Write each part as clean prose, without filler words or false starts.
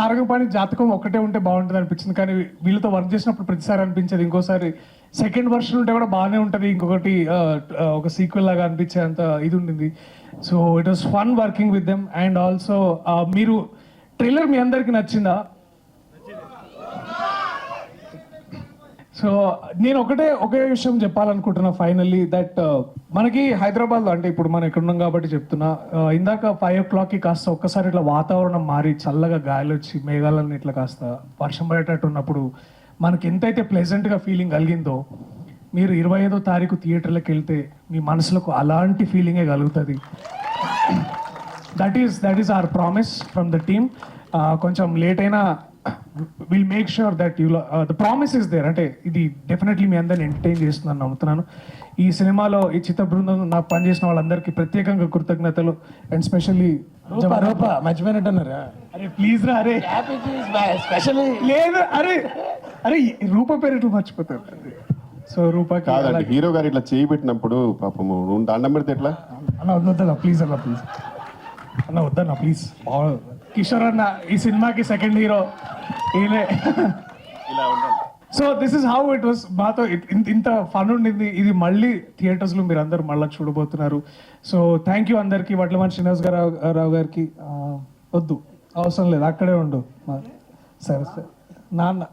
సారంగపాణి జాతకం ఒకటే ఉంటే బాగుంటుంది అనిపించింది, కానీ వీళ్ళతో వర్క్ చేసినప్పుడు ప్రతిసారి అనిపించేది ఇంకోసారి సెకండ్ వర్షన్ ఉంటే కూడా బాగానే ఉంటుంది, ఇంకొకటి ఒక సీక్వెల్ లాగా అనిపించే అంత ఇది ఉండింది. So it was fun working with them. And also మీరు ట్రైలర్ మీ అందరికి నచ్చిందా? సో నేను ఒకే విషయం చెప్పాలనుకుంటున్నా ఫైనల్లీ, దట్ మనకి హైదరాబాద్లో, అంటే ఇప్పుడు మనం ఇక్కడ ఉన్నాం కాబట్టి చెప్తున్నా, ఇందాక 5 o'clockకి కాస్త ఒక్కసారి ఇట్లా వాతావరణం మారి చల్లగా గాలి వచ్చి మేఘాలన్నీ ఇట్లా కాస్త వర్షం పడేటట్టు ఉన్నప్పుడు మనకి ఎంతైతే ప్లెజెంట్గా ఫీలింగ్ కలిగిందో, మీరు 25వ తారీఖు థియేటర్లకు వెళ్తే మీ మనసులకు అలాంటి ఫీలింగే కలుగుతుంది. That is our promise from the team. కొంచెం లేట్ అయినా will make sure that you the promise is there. అంటే ఇది డెఫినెట్లీ మీ అందరిని ఎంటర్టైన్ చేస్తుందని నమ్ముతున్నాను. ఈ సినిమాలో ఈ చిత్ర బృందం నాకు పనిచేసిన వాళ్ళందరికీ ప్రత్యేకంగా కృతజ్ఞతలు. అండ్ స్పెషల్లీ మర్చిపోయినట్టున్నారా? అరే ప్లీజ్ రా, అరే స్పెషల్లీ లేదు, అరే రూప పేరు ఎట్లా మర్చిపోతారు? సో రూపకి కాదండి, హీరో గారు ఇట్లా చేయి పెట్టినప్పుడు పాపము నువ్వు దండం పెడితే ఎట్లా అన్న వద్దన్నా ప్లీజ్, అన్న వద్దన్నా ప్లీజ్. కిషోర్ అన్న ఈ సినిమాకి సెకండ్ హీరో ఈయనే. ఇలా ఉండాలి. So this is how it was. మాతో ఇంత ఫన్ ఉండింది. ఇది మళ్ళీ థియేటర్స్లో మీరు అందరు మళ్ళీ చూడబోతున్నారు. సో థ్యాంక్ యూ అందరికీ. వడ్లమని శ్రీనివాస్ రావు గారికి వద్దు, అవసరం లేదు, అక్కడే ఉండు. సరే నాన్న.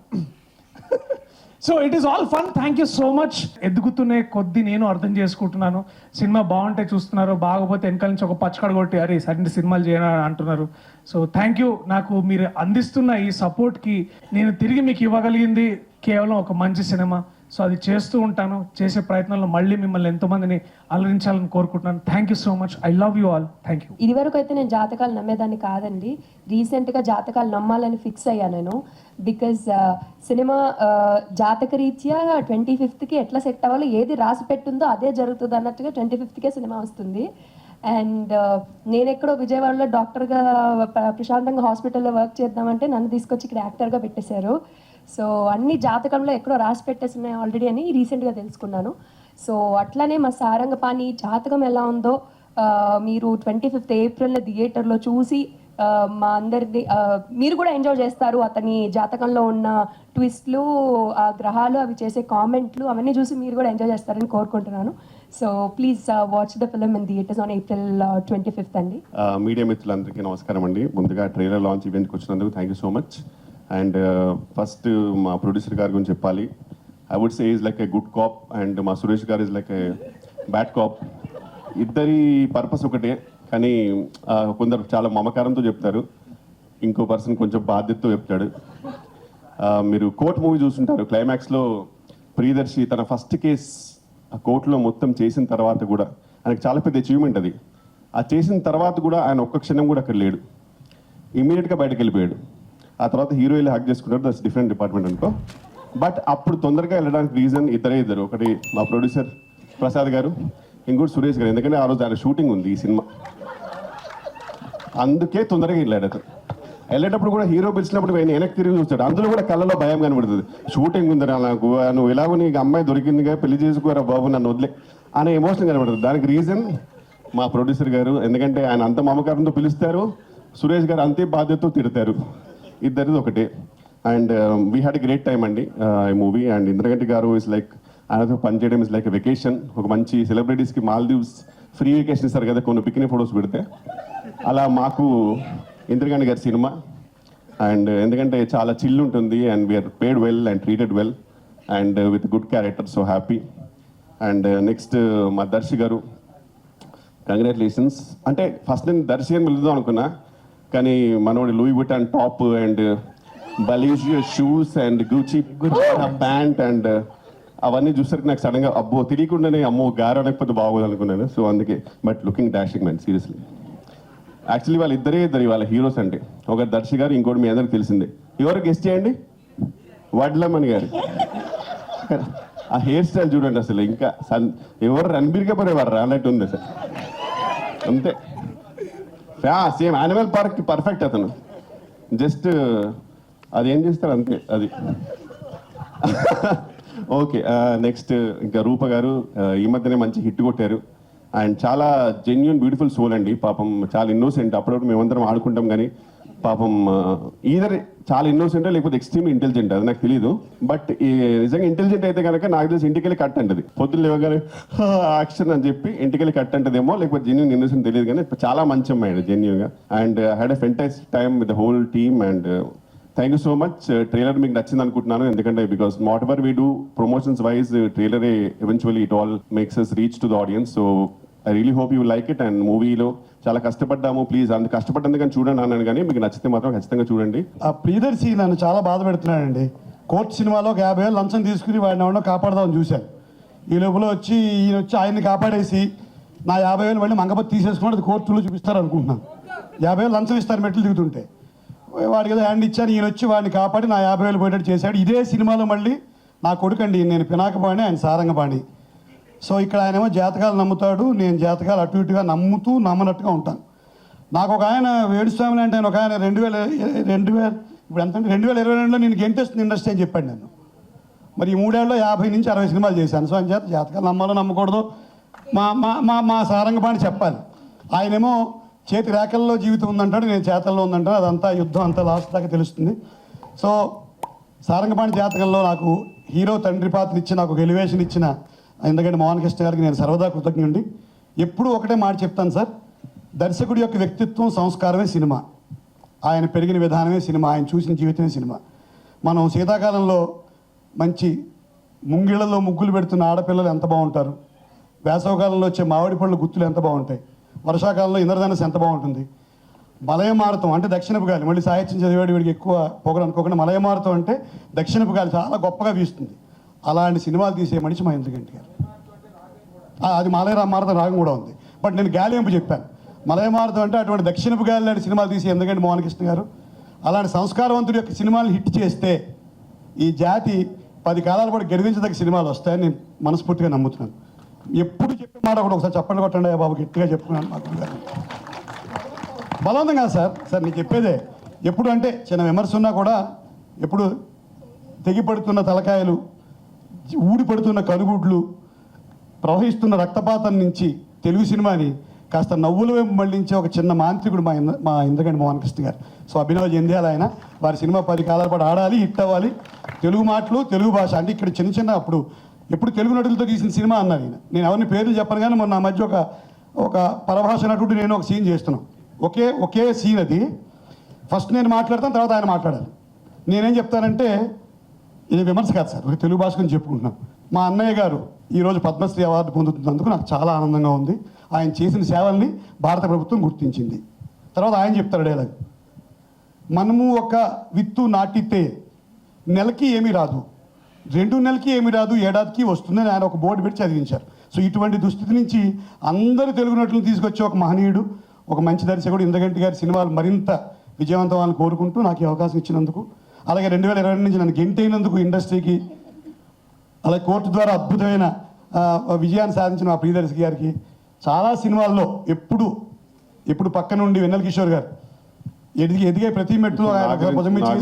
So it is all fun. Thank you so much. ఎదుగుతున్న కొద్దీ నేను అర్థం చేసుకుంటున్నాను, సినిమా బాగుంటే చూస్తున్నారు, బాగోపోతే వెనకాల నుంచి ఒక పచ్చకడ కొట్టి అరే సరైన సినిమాలు చేయనా అంటున్నారు. So thank you. నాకు మీరు అందిస్తున్న ఈ సపోర్ట్కి నేను తిరిగి మీకు ఇవ్వగలిగింది కేవలం ఒక మంచి సినిమా. సో అది చేస్తూ ఉంటాను. చేసే ప్రయత్నంలో మళ్ళీ మిమ్మల్ని ఎంతోమందిని అలరించాలని కోరుకుంటున్నాను. Thank you so much. I love you all. Thank you. ఇది వరకు అయితే నేను జాతకాలు నమ్మేదాన్ని కాదండి. రీసెంట్గా జాతకాలు నమ్మాలని ఫిక్స్ అయ్యా నేను. బికాజ్ సినిమా జాతకరీత్యా 25th ఎట్లా సెట్ అవ్వాలో, ఏది రాసి పెట్టుందో అదే జరుగుతుంది అన్నట్టుగా 25th సినిమా వస్తుంది. అండ్ నేను ఎక్కడో విజయవాడలో డాక్టర్గా ప్రశాంతంగా హాస్పిటల్లో వర్క్ చేద్దామంటే నన్ను తీసుకొచ్చి ఇక్కడ యాక్టర్గా పెట్టేశారు. సో అన్ని జాతకంలో ఎక్కడో రాసి పెట్టేస్తున్నాయి ఆల్రెడీ అని రీసెంట్గా తెలుసుకున్నాను. సో అట్లానే మా సారంగపాణి జాతకం ఎలా ఉందో మీరు 25th ఏప్రిల్ థియేటర్లో చూసి మా అందరిది మీరు కూడా ఎంజాయ్ చేస్తారు. అతని జాతకంలో ఉన్న ట్విస్ట్లు, ఆ గ్రహాలు, అవి చేసే కామెంట్లు అవన్నీ చూసి మీరు కూడా ఎంజాయ్ చేస్తారని కోరుకుంటున్నాను. So please watch the film in theatres on April 25th అండి. మీడియా మిత్రులందరికీ నమస్కారం అండి. ముందుగా ట్రైలర్ లాంచ్ ఈవెంట్కి వచ్చినందుకు thank you so much. And first మా ప్రొడ్యూసర్ గారి గురించి చెప్పాలి. I would say is like a good cop and మా సురేష్ గారు is like a bad cop. ఇద్దరి పర్పస్ ఒకటే, కానీ కొందరు చాలా మమకారంతో చెప్తారు, ఇంకో పర్సన్ కొంచెం బాధ్యతతో చెప్తాడు. మీరు కోర్ట్ మూవీ చూస్తుంటారు. క్లైమాక్స్లో ప్రియదర్శి తన ఫస్ట్ కేస్ ఆ కోర్టులో మొత్తం చేసిన తర్వాత కూడా ఆయనకు చాలా పెద్ద అచీవ్మెంట్ అది. ఆ చేసిన తర్వాత కూడా ఆయన ఒక్క క్షణం కూడా అక్కడ లేడు, ఇమీడియట్గా బయటకు వెళ్ళిపోయాడు. ఆ తర్వాత హీరో వెళ్ళి హక్ చేసుకున్నారు, దట్స్ డిఫరెంట్ డిపార్ట్మెంట్ అనుకో. బట్ అప్పుడు తొందరగా వెళ్ళడానికి రీజన్ ఇద్దరు, ఒకటి మా ప్రొడ్యూసర్ ప్రసాద్ గారు, ఇంకోటి సురేష్ గారు. ఎందుకంటే ఆ రోజు ఆయన షూటింగ్ ఉంది ఈ సినిమా, అందుకే తొందరగా వెళ్ళాడు. అతను వెళ్ళేటప్పుడు కూడా హీరో పిలిచినప్పుడు వెనక్కి తిరిగి చూస్తాడు, అందులో కూడా కళ్ళలో భయం కనబడుతుంది. షూటింగ్ ఉందిరా నాకు, నువ్వు ఎలాగో నీకు అమ్మాయి దొరికిందిగా, పెళ్లి చేసుకోరా బాబు నన్ను వదిలే అనే ఎమోషన్ కనబడుతుంది. దానికి రీజన్ మా ప్రొడ్యూసర్ గారు. ఎందుకంటే ఆయన అంత మమకారంతో పిలుస్తారు, సురేష్ గారు అంతే బాధ్యతతో తిడతారు. ఇద్దరిది ఒకటే. And we had great time అండి ఈ మూవీ. అండ్ ఇంద్రగంటి గారు ఇస్ లైక్ ఆయనతో పనిచేయడం ఇస్ లైక్ వెకేషన్. ఒక మంచి సెలబ్రిటీస్కి మాల్దీవ్స్ ఫ్రీ వెకేషన్ ఇస్తారు కదా కొన్ని పిక్నిక్ ఫొటోస్ పెడితే, అలా మాకు ఇంద్రగంటి గారి సినిమా. అండ్ ఎందుకంటే చాలా చిల్ ఉంటుంది and we are paid well and treated well and with good character. So happy. And next మా దర్శి గారు, కంగ్రాచులేషన్స్. అంటే ఫస్ట్ నేను దర్శి అని వెళ్దాం అనుకున్నా, కానీ మనోడి లూయి విటాన్ టాప్ అండ్ బలీజియో shoes and Gucci pant and అవన్నీ చూసరికి నాకు సడన్గా అబ్బో తెలియకుండానే అమ్మో గారు అనకపోతే బాగోదు అనుకున్నాను. సో అందుకే. But looking dashing man seriously. Actually వాళ్ళ ఇద్దరు వాళ్ళ హీరోస్ అంటే, ఒకటి దర్శి గారు, ఇంకోటి మీ అందరికి తెలిసిందే. ఎవరు గెస్ట్ చేయండి? వడ్లమణి గారు. ఆ హెయిర్ స్టైల్ చూడండి అసలు, ఇంకా ఎవరు రణబీర్ కపూర్ ఎవరు అన్నట్టు ఉంది సార్, అంతే. సేమ్ యానిమల్ పార్క్ పర్ఫెక్ట్ అతను. జస్ట్ అది ఏం చేస్తారు అంతే అది. ఓకే, నెక్స్ట్ ఇంకా రూప గారు ఈ మధ్యనే మంచి హిట్ కొట్టారు. అండ్ చాలా జెన్యున్ బ్యూటిఫుల్ సోల్ అండి. పాపం చాలా ఇన్నోసెంట్. అప్పుడప్పుడు మేమందరం ఆడుకుంటాం, కానీ పాపం ఈధర్ చాలా ఇన్నోసెంట్ లేకపోతే ఎక్స్ట్రీమ్ ఇంటెలిజెంట్, అది నాకు తెలియదు. బట్ నిజంగా ఇంటెలిజెంట్ అయితే కనుక నాకు తెలిసి ఇంటికెళ్ళి కట్ అంటది, పొద్దున్న లేవగానే యాక్షన్ అని చెప్పి ఇంటికెళ్ళి కట్ అంటదేమో, లేకపోతే జెన్యున్ ఇన్నోసెంట్ తెలియదు. కానీ చాలా మంచి అమ్మాయి జెన్యున్ గా. And had a fantastic time with the whole team. And thank you so much. Trailer మీకు నచ్చింది అనుకుంటున్నాను, ఎందుకంటే because whatever we do promotions wise trailer eventually it all makes us reach to the audience. So I really hope you like it. And మూవీలో చాలా కష్టపడ్డాము, please అంత కష్టపడ్డందుకని చూడండి అన్నాను, కానీ మీకు నచ్చితే మాత్రం ఖచ్చితంగా చూడండి. ఆ ప్రియదర్శి నన్ను చాలా బాధ పెడుతున్నాడండి. కోర్టు సినిమాలో ఒక 50,000 లంచం తీసుకుని వాడిని ఎవరినో కాపాడదామని చూశాను. ఈ లోపల ఈయన వచ్చి ఆయన్ని కాపాడేసి నా 50,000 మళ్ళీ మంగపతి తీసేసుకుని అది కోర్టులో చూపిస్తారు అనుకుంటున్నాను. 50,000 లంచం ఇస్తారు మెట్లు దిగుతుంటే, వాడికి ఏదో హ్యాండ్ ఇచ్చాను, ఈయన వచ్చి వాడిని కాపాడి నా 50,000 పోయేటట్టు చేశాడు. ఇదే సినిమాలో మళ్ళీ నా కొడుకండి, నేను పినాకపాణి, ఆయన సారంగపాణి. సో ఇక్కడ ఆయనేమో జాతకాలు నమ్ముతాడు, నేను జాతకాలు అటు ఇటుగా నమ్ముతూ నమ్మనట్టుగా ఉంటాను. నాకు ఒక ఆయన వేణుస్వామి అంటే ఆయన ఒక ఆయన 2000 ఇప్పుడు ఎంత 2022లో నేను గెంటేస్తుంది ఇండస్ట్రీ అని చెప్పాడు నన్ను. మరి ఈ 3 ఏళ్ళలో 50 నుంచి 60 సినిమాలు చేశాను. సో అని జాతకాలు నమ్మాలో నమ్మకూడదు మా మా మా మా సారంగపాణి చెప్పాలి. ఆయనేమో చేతి రేఖల్లో జీవితం ఉందంటాడు, నేను చేతల్లో ఉందంటాడు. అదంతా యుద్ధం అంతా లాస్ట్ దాకా తెలుస్తుంది. సో సారంగపాణి జాతకంలో నాకు హీరో తండ్రి పాత్ర ఇచ్చి నాకు ఒక ఎలివేషన్ ఇచ్చిన ఎందుకంటే మోహన్ కృష్ణ గారికి నేను సర్వదా కృతజ్ఞుడి. ఎప్పుడూ ఒకటే మాట చెప్తాను సార్, దర్శకుడి యొక్క వ్యక్తిత్వం సంస్కారమే సినిమా, ఆయన పెరిగిన విధానమే సినిమా, ఆయన చూసిన జీవితమే సినిమా. మనం శీతాకాలంలో మంచి ముంగిళ్లలో ముగ్గులు పెడుతున్న ఆడపిల్లలు ఎంత బాగుంటారు, వేసవకాలంలో వచ్చే మామిడి పళ్ళు గుత్తులు ఎంత బాగుంటాయి, వర్షాకాలంలో ఇంద్రధనుస్సు ఎంత బాగుంటుంది, మలయమారుతం అంటే దక్షిణపు గాలి, మళ్ళీ సాహిత్యం చదివాడు వీడికి ఎక్కువ పొగరు అనుకోకుండా, మలయమారుతం అంటే దక్షిణపు గాలి చాలా గొప్పగా వీస్తుంది. అలాంటి సినిమాలు తీసే మనిషి మా ఇంద్రగంటి గారు. అది మలయమారుతం రాగం కూడా ఉంది, బట్ నేను గాలింపు చెప్పాను. మలయమారుతం అంటే అటువంటి దక్షిణపు గాలి లాంటి సినిమాలు తీసే ఎందుకంటే మోహన్ కృష్ణ గారు అలాంటి సంస్కారవంతుడి యొక్క సినిమాలు హిట్ చేస్తే ఈ జాతి 10 కాలాల పాటు గెలిపించదగ్గ సినిమాలు వస్తాయని నేను మనస్ఫూర్తిగా నమ్ముతున్నాను. ఎప్పుడు చెప్పే మాట కూడా ఒకసారి చప్పట్లు కొట్టండి బాబు, గట్టిగా చెప్పుకున్నాను మా గురుగారు. బలవంతం కాదు సార్ నేను చెప్పేదే. ఎప్పుడు అంటే చిన్న విమర్శ ఉన్నా కూడా ఎప్పుడు తెగిపడుతున్న తలకాయలు, ఊడిపడుతున్న కనుగుడ్లు, ప్రవహిస్తున్న రక్తపాతం నుంచి తెలుగు సినిమాని కాస్త నవ్వుల వైపు మళ్ళించే ఒక చిన్న మాంత్రికుడు మా ఇంద్రగంటి మోహన్ కృష్ణ గారు. సో అభినవ్ జంధ్యాల ఆయన, వారి సినిమా 10 కాలాల పాటు ఆడాలి, హిట్ అవ్వాలి. తెలుగు మాటలు, తెలుగు భాష అంటే ఇక్కడ చిన్న అప్పుడు ఎప్పుడు తెలుగు నటులతో తీసిన సినిమా అన్నారు ఈయన. నేను ఎవరిని పేర్లు చెప్పను కానీ మొన్న మధ్య ఒక పరభాష నటుడు నేను ఒక సీన్ చేస్తున్నాం, ఒకే సీన్ అది. ఫస్ట్ నేను మాట్లాడతాను, తర్వాత ఆయన మాట్లాడాలి. నేనేం చెప్తానంటే ఇది విమర్శ కాదు సార్, ఒక తెలుగు భాష గురించి చెప్పుకుంటున్నాం. మా అన్నయ్య గారు ఈరోజు పద్మశ్రీ అవార్డు పొందుతున్నందుకు నాకు చాలా ఆనందంగా ఉంది. ఆయన చేసిన సేవల్ని భారత ప్రభుత్వం గుర్తించింది. తర్వాత ఆయన చెప్తారు డైలాగ్, మనము ఒక విత్తు నాటితే నెలకి ఏమీ రాదు, 2 నెలలకి ఏమీ రాదు, ఏడాదికి వస్తుందని ఆయన ఒక బోర్డు పెట్టి చదివించారు. సో ఇటువంటి దుస్థితి నుంచి అందరు తెలుగు నటులను తీసుకొచ్చే ఒక మహనీయుడు, ఒక మంచి దర్శకుడు ఇంద్రగంటి గారి సినిమాలు మరింత విజయవంతమాలని కోరుకుంటూ నాకు ఈ అవకాశం ఇచ్చినందుకు, అలాగే 2022 నుంచి నన్ను గెంటైనందుకు ఇండస్ట్రీకి, అలాగే కోర్టు ద్వారా అద్భుతమైన విజయాన్ని సాధించిన మా ప్రియదర్శి గారికి, చాలా సినిమాల్లో ఎప్పుడు పక్క నుండి వెన్నెల కిషోర్ గారు ఎదిగే ప్రతి మెట్టులో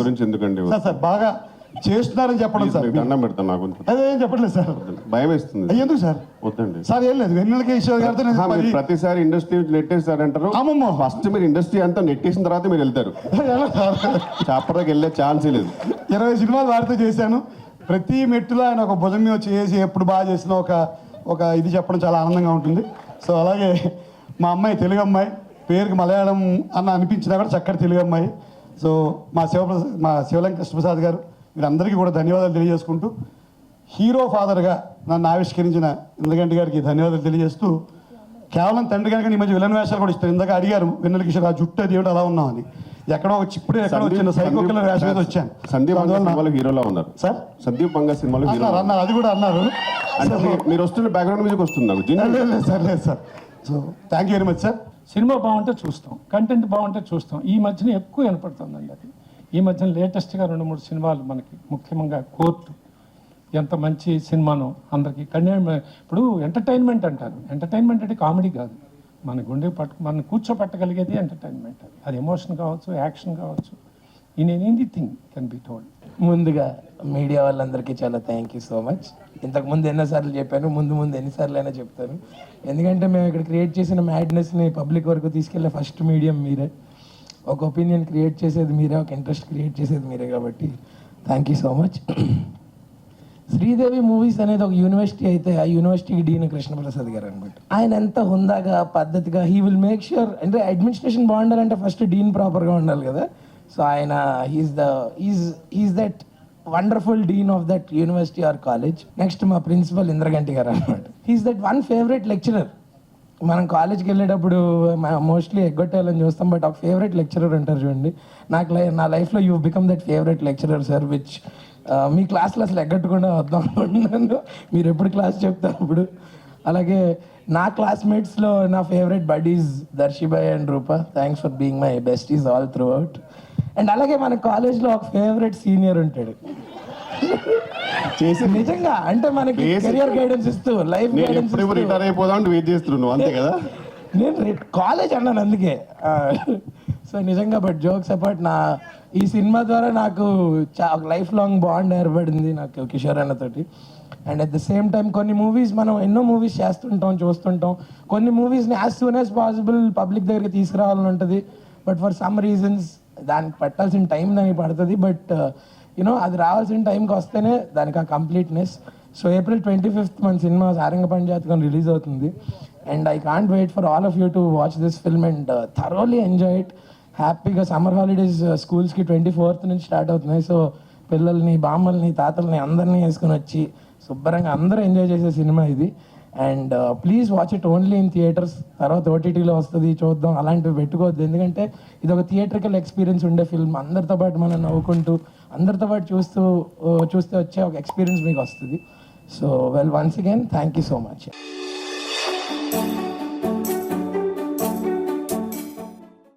గురించి ఎందుకండి సార్ బాగా చేస్తున్నారని చెప్పడం సార్. దండం పెడతాను, నా గురించి అదేం చెప్పట్లేదు సార్, భయం వేస్తుంది. ఎందుకు సార్? వద్దండి సార్, ఏం లేదు, వెన్నెల కిషోర్ గారితో మీరు ప్రతిసారి ఇండస్ట్రీ నెట్టేస్తారంటారు. అమ్మమ్మ, ఫస్ట్ మీరు ఇండస్ట్రీ అంతా నెట్టేసిన తర్వాత మీరు వెళ్తారు, చాపరాకి వెళ్ళే ఛాన్సే లేదు. 20 సినిమాలు వారితో చేశాను. ప్రతి మెట్టులో ఆయన ఒక భుజం మీద చేసి ఎప్పుడు బాగా చేసిన ఒక ఇది చెప్పడం చాలా ఆనందంగా ఉంటుంది. సో అలాగే మా అమ్మాయి తెలుగు అమ్మాయి, పేరుకి మలయాళం అన్న అనిపించినా కూడా చక్కటి తెలుగు అమ్మాయి. సో మా శివలంక కృష్ణప్రసాద్ గారు, వీరందరికీ కూడా ధన్యవాదాలు తెలియజేసుకుంటూ, హీరో ఫాదర్గా నన్ను ఆవిష్కరించిన ఇంద్రగంటి గారికి ధన్యవాదాలు తెలియజేస్తూ, కేవలం తండ్రి గారికి ఈ మధ్య విలన్ వేషాలు కూడా ఇస్తారు. ఇందాక అడిగారు వెన్నెల కిషోర్ ఆ జుట్టు అది ఏమిటి అలా ఉన్నామని, ఎక్కడో చిప్పుడు ఎక్కడో వచ్చిన సైకోకిల్ వేషం మీద వచ్చాను. సందీప్ సినిమాలో హీరోలా ఉన్నారు సార్, సందీప్ పంగా సినిమాలో హీరో అన్నారు, అది కూడా అన్నారు. అంటే మీరు వస్తున్న బ్యాక్గ్రౌండ్ మ్యూజిక్ వస్తుంది నాకు. లేదు sir. So thank you very much sir. Cinema బాగుంటే చూస్తాం, కంటెంట్ బాగుంటే చూస్తాం. ఈ మధ్యన ఎక్కువ వినపడుతుందండి అది. ఈ మధ్యన లేటెస్ట్గా 2-3 సినిమాలు మనకి, ముఖ్యంగా కోర్టు ఎంత మంచి సినిమానో అందరికీ ఇప్పుడు ఎంటర్టైన్మెంట్ అంటారు. ఎంటర్టైన్మెంట్ అంటే కామెడీ కాదు, మన గుండె మనం కూర్చోపెట్టగలిగేది ఎంటర్టైన్మెంట్. అది ఎమోషన్ కావచ్చు, యాక్షన్ కావచ్చు, in anything can be told. ముందుగా మీడియా వాళ్ళందరికీ చాలా థ్యాంక్ యూ సో మచ్. ఇంతకుముందు ఎన్నోసార్లు చెప్పాను, ముందు ఎన్నిసార్లు అయినా చెప్తాను. ఎందుకంటే మేము ఇక్కడ క్రియేట్ చేసిన మ్యాడ్నెస్ని పబ్లిక్ వరకు తీసుకెళ్ళే ఫస్ట్ మీడియం మీరే. ఒక ఒపీనియన్ క్రియేట్ చేసేది మీరే, ఒక ఇంట్రెస్ట్ క్రియేట్ చేసేది మీరే, కాబట్టి thank you so much. Sridevi movies అనేది ఒక యూనివర్సిటీ అయితే ఆ యూనివర్సిటీకి డీన్ కృష్ణప్రసాద్ గారు అనమాట. ఆయన ఎంత హుందాగా పద్ధతిగా హీ విల్ మేక్ ష్యూర్, అంటే అడ్మినిస్ట్రేషన్ బాగుండాలంటే ఫస్ట్ డీన్ ప్రాపర్గా ఉండాలి కదా. సో ఆయన is that wonderful dean of that university or college. Next మా ప్రిన్సిపల్ ఇంద్రగంటి గారు అనమాట. He is that one favourite lecturer. మనం కాలేజ్కి వెళ్ళేటప్పుడు మోస్ట్లీ ఎగ్గొట్టాలని చూస్తాం, బట్ ఒక ఫేవరెట్ లెక్చరర్ ఉంటారు చూడండి. నా లైఫ్లో you become that favourite lecturer sir, which మీ క్లాస్లో అసలు ఎగ్గట్టుకుండా వద్దాం అనుకుంటున్నాను మీరు ఎప్పుడు క్లాస్ చెప్తారు అప్పుడు. అలాగే నా క్లాస్మేట్స్లో నా favourite buddies Darshibhai and Rupa. Thanks for being my besties all throughout. And అలాగే మన కాలేజ్లో ఒక ఫేవరెట్ సీనియర్ ఉంటాడు చేసి నిజంగా, అంటే మనకి కెరియర్ గైడెన్స్ ఇస్తూ లైఫ్ నేను గైడెన్స్ ఎప్పుడు రిటైర్ అయిపోదాం వెయిట్ చేస్తున్నావు అంతే కదా. నేను కాలేజ్ అన్నాను అందుకే. సో నిజంగా, బట్ జోక్స్ అపార్ట్, ఈ సినిమా ద్వారా నాకు ఒక లైఫ్ లాంగ్ బాండ్ ఏర్పడింది నాకు కిషోర్ అన్నతోటి. And at the same time కొన్ని మూవీస్ మనం ఎన్నో మూవీస్ చేస్తుంటాం, చూస్తుంటాం. కొన్ని మూవీస్ని as soon as possible public దగ్గరికి తీసుకురావాలని ఉంటుంది, బట్ ఫర్ సమ్ రీజన్స్ దానికి పట్టాల్సిన టైం దానికి పడుతుంది. బట్ యూనో అది రావాల్సిన టైంకి వస్తేనే దానికి ఆ కంప్లీట్నెస్. సో April 25th మన సినిమా సారంగపాణి జాతకం రిలీజ్ అవుతుంది. And I can't wait for all of you to watch this film and thoroughly enjoy it. హ్యాపీగా సమ్మర్ హాలిడేస్ స్కూల్స్కి 24th నుంచి స్టార్ట్ అవుతున్నాయి. సో పిల్లల్ని, బామ్మల్ని, తాతల్ని అందరినీ వేసుకుని వచ్చి శుభ్రంగా అందరూ ఎంజాయ్ చేసే సినిమా ఇది. And please watch it only in theatres. తర్వాత ఓటీటీలో వస్తుంది చూద్దాం, అలాంటివి పెట్టుకోవద్దు. ఎందుకంటే ఇది ఒక థియేటర్కల్ ఎక్స్పీరియన్స్ ఉండే ఫిల్మ్. అందరితో పాటు మనం నవ్వుకుంటూ అందరితో పాటు చూస్తే వచ్చే ఒక ఎక్స్పీరియన్స్ మీకు వస్తుంది. So well, once again thank you so much.